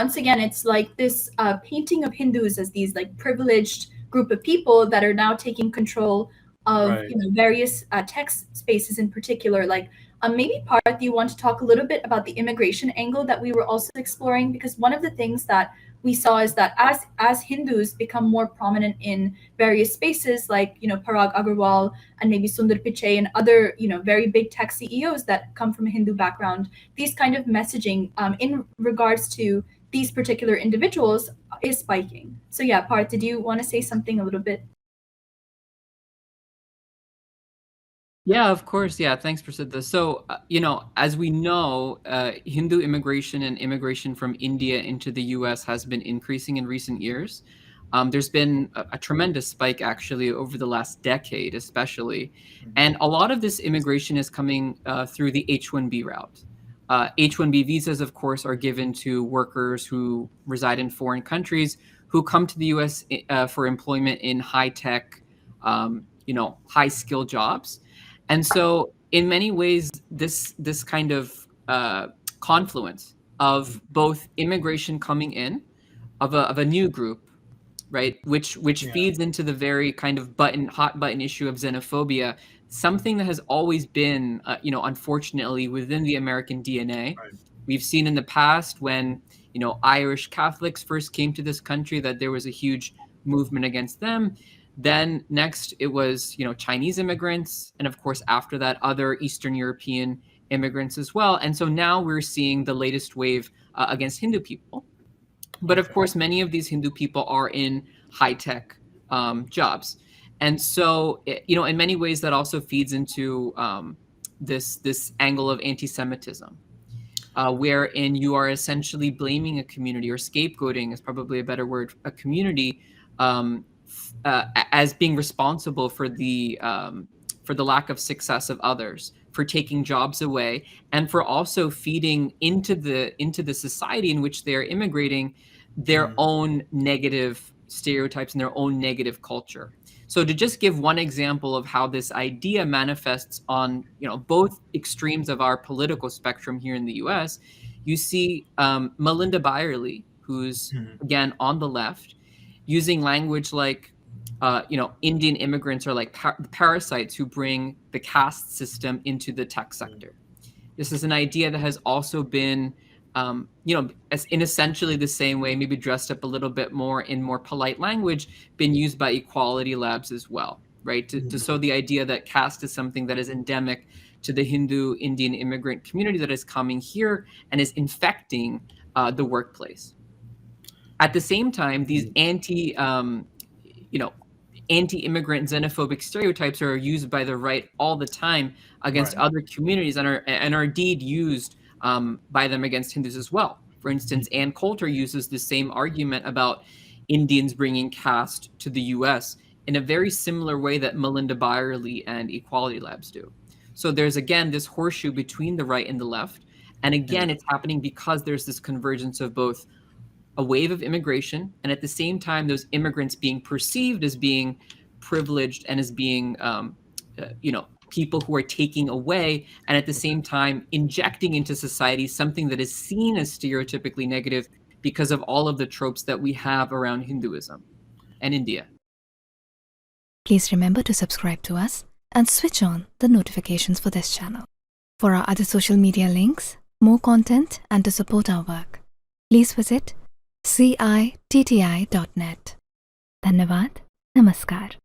once again, it's like this painting of Hindus as these like privileged group of people that are now taking control of various tech spaces in particular. Like maybe Parth, you want to talk a little bit about the immigration angle that we were also exploring, because one of the things that we saw is that as Hindus become more prominent in various spaces, like Parag Agarwal and maybe Sundar Pichai and other very big tech CEOs that come from a Hindu background, these kind of messaging in regards to these particular individuals is spiking. So yeah, Parth, did you want to say something a little bit? Yeah, of course. Yeah, thanks, Prasiddha. So, as we know, Hindu immigration and immigration from India into the US has been increasing in recent years. There's been a tremendous spike, actually, over the last decade, especially. And a lot of this immigration is coming through the H-1B route. H-1B visas, of course, are given to workers who reside in foreign countries who come to the US for employment in high-tech, high-skill jobs. And so in many ways, this kind of confluence of both immigration coming in of a new group, right, which feeds into the very kind of hot button issue of xenophobia, something that has always been, unfortunately, within the American DNA. We've seen in the past when, Irish Catholics first came to this country that there was a huge movement against them. Then next it was, Chinese immigrants. And of course, after that, other Eastern European immigrants as well. And so now we're seeing the latest wave against Hindu people. But of course, many of these Hindu people are in high-tech jobs. And so, in many ways, that also feeds into this angle of anti-Semitism, wherein you are essentially blaming a community, or scapegoating is probably a better word, a community, as being responsible for the lack of success of others, for taking jobs away, and for also feeding into the society in which they are immigrating their own negative stereotypes and their own negative culture. So to just give one example of how this idea manifests on both extremes of our political spectrum here in the US, you see Melinda Byerly, who's again on the left, using language like Indian immigrants are like parasites who bring the caste system into the tech sector. This is an idea that has also been, in essentially the same way, maybe dressed up a little bit more in more polite language, been used by equality labs as well, right? To sow the idea that caste is something that is endemic to the Hindu Indian immigrant community that is coming here and is infecting the workplace. At the same time, these anti-immigrant xenophobic stereotypes are used by the right all the time against other communities and are indeed used by them against Hindus as well. For instance, Ann Coulter uses the same argument about Indians bringing caste to the US in a very similar way that Melinda Byerly and Equality Labs do. So there's, again, this horseshoe between the right and the left. And again, it's happening because there's this convergence of both a wave of immigration, and at the same time, those immigrants being perceived as being privileged and as being, people who are taking away, and at the same time, injecting into society something that is seen as stereotypically negative because of all of the tropes that we have around Hinduism and India. Please remember to subscribe to us and switch on the notifications for this channel. For our other social media links, more content, and to support our work, please visit citti.net. धन्यवाद, नमस्कार.